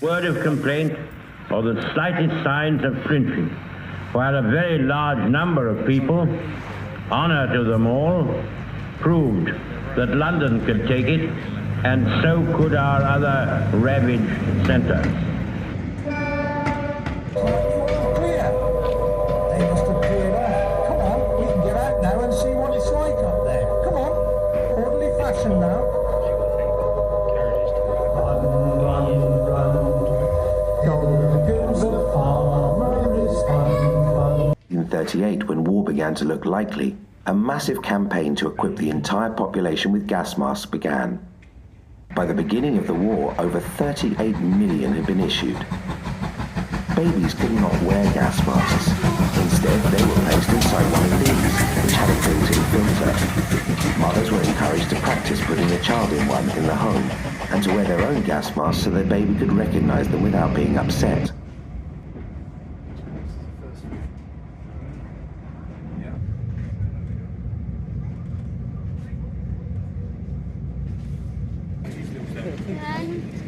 Word of complaint or the slightest signs of flinching, while a very large number of people, honour to them all, proved that London could take it, and so could our other ravaged centres. Clear. They must have cleared off. Come on, we can get out now and see what it's like up there. Come on, orderly fashion now. In 1938, when war began to look likely, a massive campaign to equip the entire population with gas masks began. By the beginning of the war, over 38 million had been issued. Babies could not wear gas masks. Instead, they were placed inside one of these, which had a built-in filter. Mothers were encouraged to practice putting a child in one in the home, and to wear their own gas masks so their baby could recognize them without being upset. Yeah.